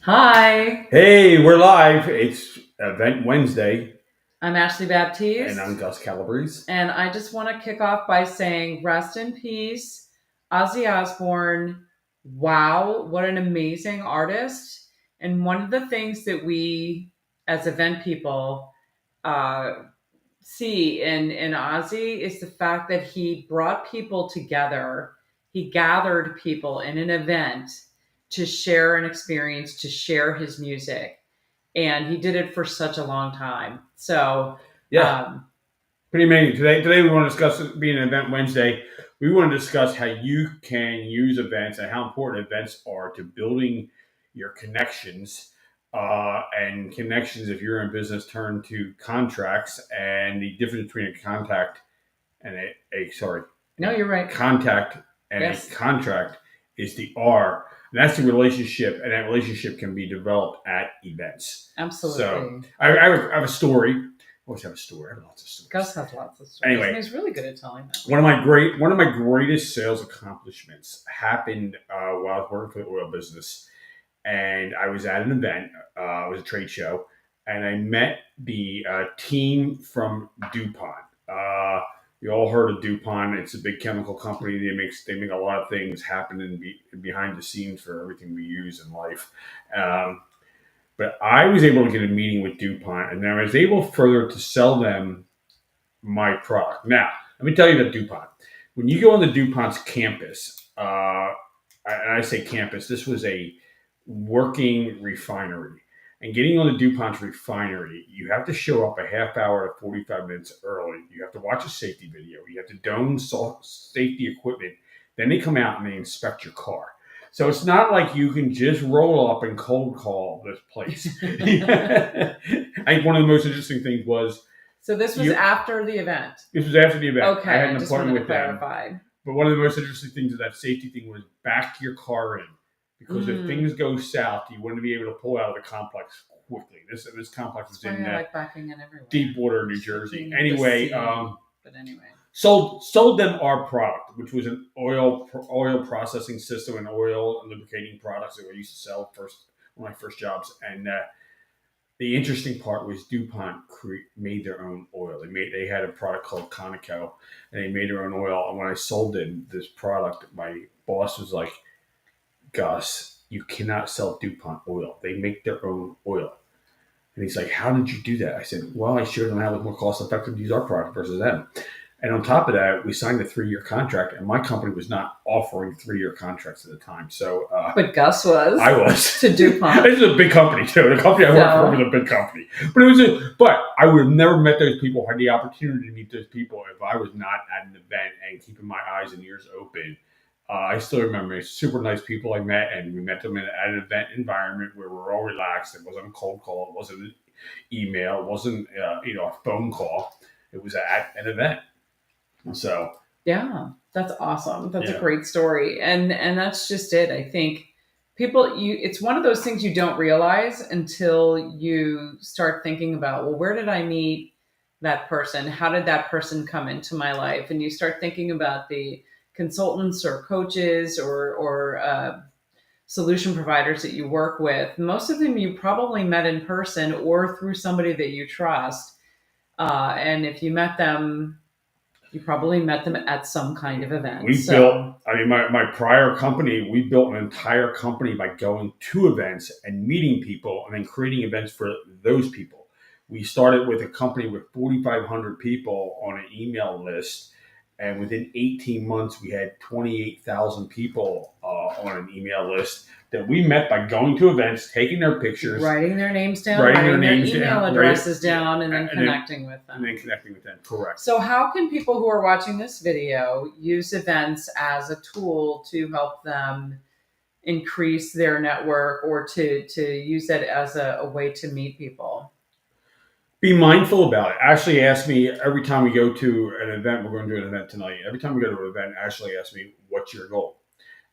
Hi, Hey, we're live. It's Event Wednesday, I'm Ashley and I'm Baptiste, Gus Calabrese. and I just want to kick off by saying rest in peace, Ozzy Osbourne. Wow, what an amazing artist. And one of the things that we, as event people, uh, see in Ozzy is the fact that he brought people together. He gathered people in an event to share an experience, to share his music. And he did it for such a long time. So, Yeah, um, pretty amazing. Today we want to discuss it being an Event Wednesday. We want to discuss how you can use events and how important events are to building your connections. And connections, if you're in business, turn to contracts, and the difference between a contact and no, you're right. contact and a Yes, contract is the R. And that's the relationship, and that relationship can be developed at events. So absolutely. I have a story. I always have a story. I have lots of Gus stories. has lots of stories, and Anyway, he's really good at telling them. one of my greatest sales accomplishments happened while I was working for the oil business, and I was at an event. It was a trade show, and I met the team from DuPont. You all heard of DuPont? It's a big chemical company. They make a lot of things happen behind the scenes for everything we use in life. Um, but I was able to get a meeting with DuPont, and then I was able further to sell them my product. Now, let me tell you about DuPont. When you go on the DuPont's campus, and I say campus, this was a working refinery. And getting on the DuPont's refinery, you have to show up a half hour to 45 minutes early. You have to watch a safety video. You have to don safety equipment. Then they come out and they inspect your car. So it's not like you can just roll up and cold call this place. I think one of the most interesting things was So this was you, after the event. this was after the event. I Okay, had I an just appointment wanted to with them. clarify. But one of the most interesting things of that safety thing was back your car in. Because if Mm, things go south, you want to be able to pull out of the complex quickly. This complex was that's why in I like backing in everywhere. Deepwater, New Jersey. Anyway, But anyway. sold them our product, which was an oil processing system and oil and lubricating products that we used to sell first one of my first jobs. And the interesting part was DuPont made their own oil. They had a product called Conoco, and they made their own oil. And when I sold them this product, my boss was like, "Gus, you cannot sell DuPont oil. They make their own oil." And he's like, "How did you do that?" I said, "Well, I showed them how it was more cost effective to use our product versus them." And on top of that, we signed a 3-year contract, and my company was not offering 3-year contracts at the time. So But Gus was. I was to DuPont. This is a big company too. The company I worked for was a big company, but but I would have never met those people, had the opportunity to meet those people if I was not at an event and keeping my eyes and ears open. I still remember super nice people I met, and we met them at an event environment where we were all relaxed. It wasn't a cold call, it wasn't an email, it wasn't a phone call. It was at an event. So Yeah, that's awesome. That's a yeah, great story. And that's just it. I think people you it's one of those things you don't realize until you start thinking about, well, where did I meet that person? How did that person come into my life? And you start thinking about the consultants or coaches or solution providers that you work with. Most of them you probably met in person or through somebody that you trust. And if you met them, you probably met them at some kind of event. we built. I mean, my prior company, we built an entire company by going to events and meeting people, and then creating events for those people. We started with a company with 4,500 people on an email list, and within 18 months, we had 28,000 people on an email list that we met by going to events, taking their pictures, writing their names down, writing their their names email down, addresses right? down, and then And connecting with and then them. connecting with them. Correct. So, how can people who are watching this video use events as a tool to help them increase their network or to use that as a way to meet people? Be mindful about it. Ashley asks me every time we go to an event. We're going to do an event tonight. Every time we go to an event, Ashley asks me, "What's your goal?"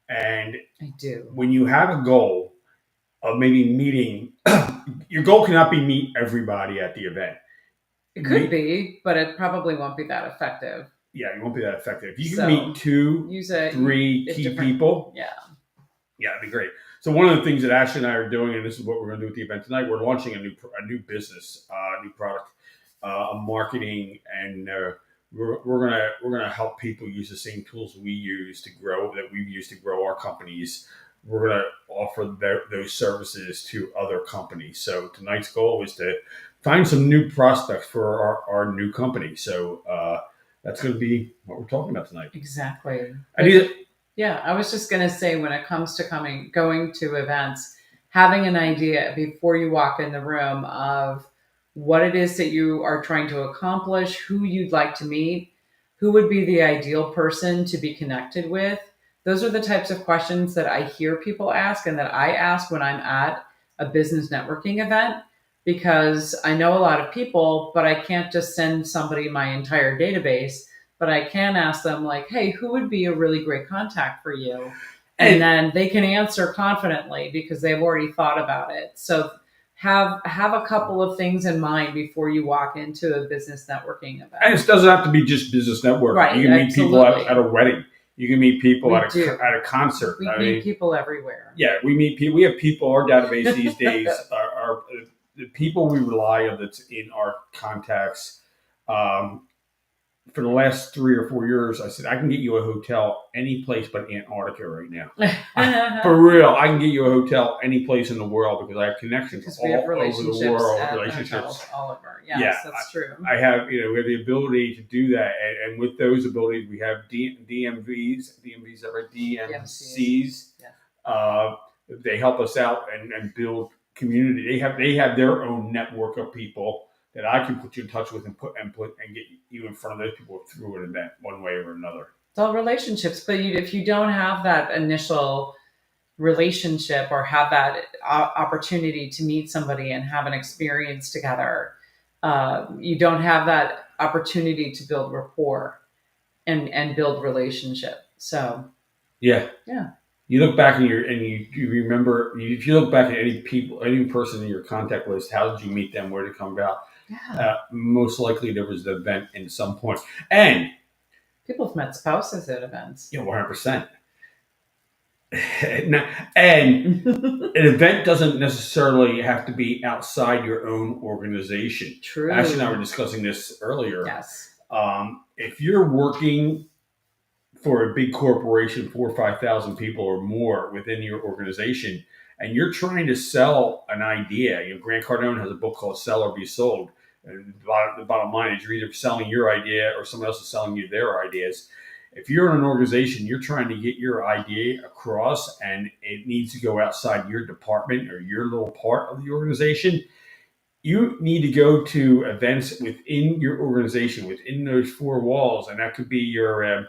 And I do. when you have a goal of maybe meeting, your goal cannot be meet everybody at the event. It could be, but it probably won't be that effective. Yeah, you won't be that effective. If you can So meet two, use a 3 key different people, yeah. Yeah, it'd be great. So one of the things that Ashley and I are doing, and this is what we're going to do at the event tonight, we're launching a new business, a new product, a marketing, and we're gonna help people use the same tools we use to grow that we've used to grow our companies. We're gonna offer those services to other companies. So tonight's goal is to find some new prospects for our new company. So that's going to be what we're talking about tonight. Exactly. I need Yeah, I was just going to say, when it comes to going to events, having an idea before you walk in the room of what it is that you are trying to accomplish, who you'd like to meet, who would be the ideal person to be connected with. Those are the types of questions that I hear people ask and that I ask when I'm at a business networking event, because I know a lot of people, but I can't just send somebody my entire database. But I can ask them, like, hey, who would be a really great contact for you? And then they can answer confidently because they've already thought about it. So have a couple of things in mind before you walk into a business networking event. And it doesn't have to be just business networking. Right, you can meet absolutely. people at a wedding. You can meet people at a concert. We meet people everywhere. Yeah, we meet people. We have people. Our database these days are the people we rely on that's in our contacts. For the last 3 or 4 years, I said, I can get you a hotel any place but Antarctica right now. For real, I can get you a hotel any place in the world because I have connections all over the world. Relationships all over. Yes, that's true. I have, we have the ability to do that. And with those abilities, we have DMVs, is that right? DMCs. Yeah. They help us out and build community. They have their own network of people that I can put you in touch with and get you in front of those people through an event one way or another. It's all relationships, but if you don't have that initial relationship or have that opportunity to meet somebody and have an experience together, you don't have that opportunity to build rapport and build relationship. So yeah. You look back and you remember, if you look back at any person in your contact list, how did you meet them? Where did it come about? Yeah. Most likely there was an event in some point. And people have met spouses at events. 100%. And an event doesn't necessarily have to be outside your own organization. True. Ashley and I were discussing this earlier. Yes. If you're working for a big corporation, 4,000 or 5,000 people or more within your organization, and you're trying to sell an idea, Grant Cardone has a book called Sell or Be Sold. And the bottom line is you're either selling your idea or someone else is selling you their ideas. If you're in an organization, you're trying to get your idea across and it needs to go outside your department or your little part of the organization, you need to go to events within your organization, within those four walls. And that could be your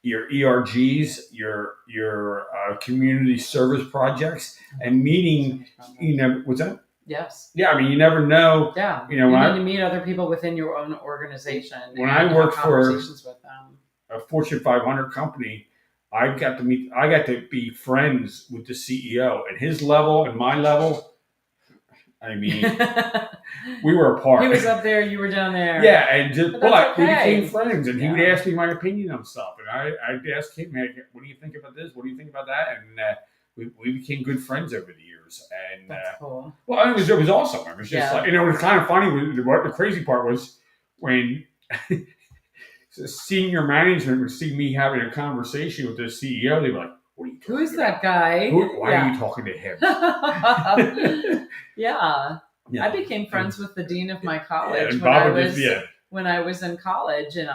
ERGs, your community service projects, and meeting. What's that? Yes. Yeah, I mean, you never know. Yeah. You need to meet other people within your own organization. When I worked for conversations with them. A Fortune 500 company, I got to be friends with the CEO, and his level and my level. I mean, we were apart. He was up there, you were down there. Yeah, and we became friends, and he would ask me my opinion on stuff, and I'd ask him, "What do you think about this? What do you think about that?" And we became good friends over the years. And that's cool. Well, it was awesome. It was just like, it was kind of funny. What the crazy part was when senior management would see me having a conversation with the CEO, they'd be like, "What are you talking Who is about? That guy? Why are you talking to him?" Yeah. I became friends with the dean of my college when I was in college, and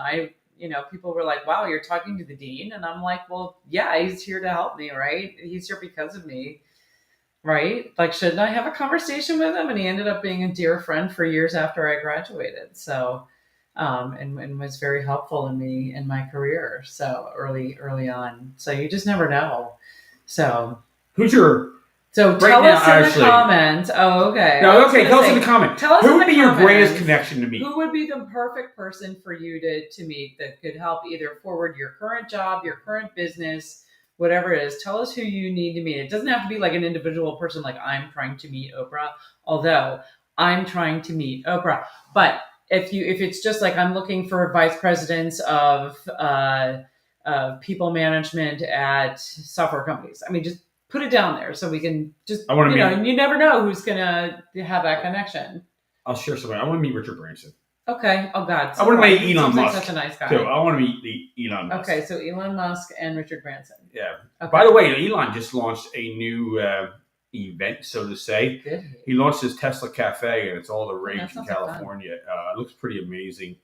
people were like, "Wow, you're talking to the dean?" And I'm like, "Well, yeah, he's here to help me, right? He's here because of me, right? Like, shouldn't I have a conversation with him?" And he ended up being a dear friend for years after I graduated. So, and was very helpful in my career. So early on. So you just never know. So So tell us in the comments. Oh, okay. No, okay. Tell us in the comments. Who would be your greatest connection to meet? Who would be the perfect person for you to meet that could help either forward your current job, your current business, whatever it is? Tell us who you need to meet. It doesn't have to be like an individual person, like I'm trying to meet Oprah, although I'm trying to meet Oprah. But if it's just like I'm looking for vice presidents of people management at software companies, I mean, just put it down there so we can just, I want to meet. you never know who's going to have that connection. I'll share something. I want to meet Richard Branson. Okay. Oh, God. I want to meet He Elon seems like Musk. such a nice guy. Too. I want to meet Elon Musk. Okay, so Elon Musk and Richard Branson. Yeah. Okay. By the way, Elon just launched a new event, so to say. Good. He launched his Tesla Cafe, and it's all the rage in sounds like California. It looks pretty amazing.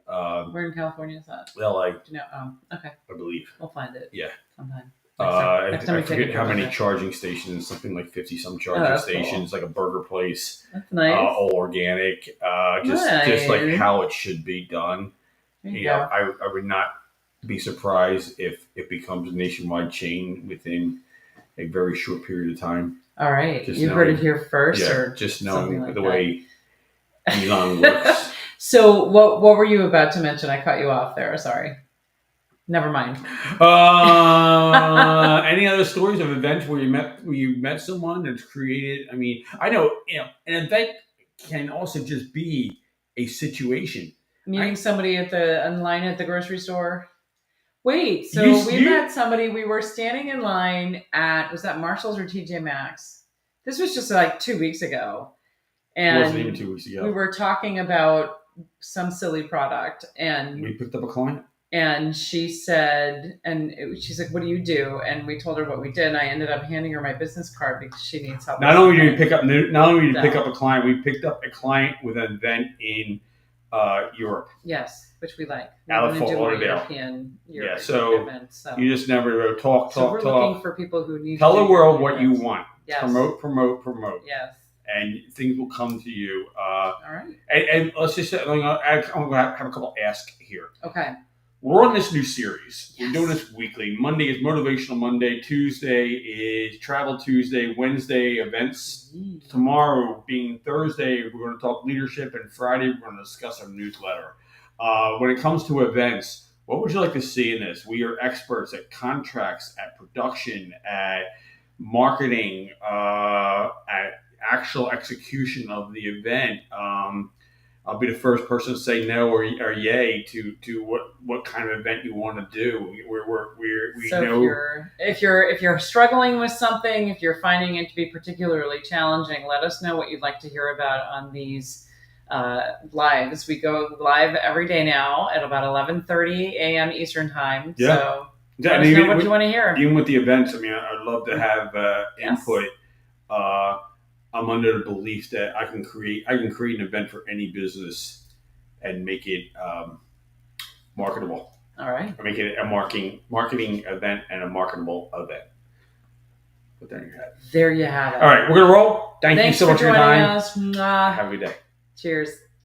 Where in California is that? LA, Do you know? Oh, okay. I believe. We'll find it. Yeah. Sometime. I we take forget a how trip many there. charging stations, something like 50-some charging that's stations, cool. like a burger place, That's nice. all organic, just like Nice. how it should be done. There you You know, go. I would not be surprised if it becomes a nationwide chain within a very short period of time. All right. Just You heard knowing- it here first, Yeah, or just knowing something like the that. way Elon works. So, what were you about to mention? I cut you off there. Sorry. Never mind. Any other stories of events where you met someone that's created? I mean, I know an event can also just be a situation. Meeting somebody in line at the grocery store. Wait, so we met somebody. We were standing in line at, was that Marshall's or TJ Maxx? This was just like 2 weeks ago, It wasn't and even 2 weeks ago. we were talking about some silly product, and We picked up a client. And she said, she's like, "What do you do?" And we told her what we did. And I ended up handing her my business card because she needs help. Not only did we pick up a client, we picked up a client with an event in Europe. Yes, which we like. Out of We Fort wanna do more Lauderdale. European Yeah, so events, so. You just never talk. So we're looking for people who need. Tell to the do world European what you events. want. Yes. Promote. Yes. And things will come to you. All right. And let's just say, I'm going to have a couple asks here. Okay. We're on this new series. Yes. We're doing this weekly. Monday is Motivational Monday. Tuesday is Travel Tuesday. Wednesday, events. Tomorrow, being Thursday, we're going to talk leadership. And Friday, we're going to discuss our newsletter. When it comes to events, what would you like to see in this? We are experts at contracts, at production, at marketing, at actual execution of the event. I'll be the first person to say no or yay to what kind of event you want to do. We So know if you're struggling with something, if you're finding it to be particularly challenging, let us know what you'd like to hear about on these lives. We go live every day now at about 11:30 a.m. Eastern time. Yeah. So Yeah, let us know what you want to hear. even with the events. I mean, I'd love to have input. I'm under the belief that I can create an event for any business and make it marketable. All right. Or make it a marketing event and a marketable event. But there you have it. There you have it. All right, we're gonna roll. Thanks you so much for your joining time. us. Mwah. Have a good day. Cheers.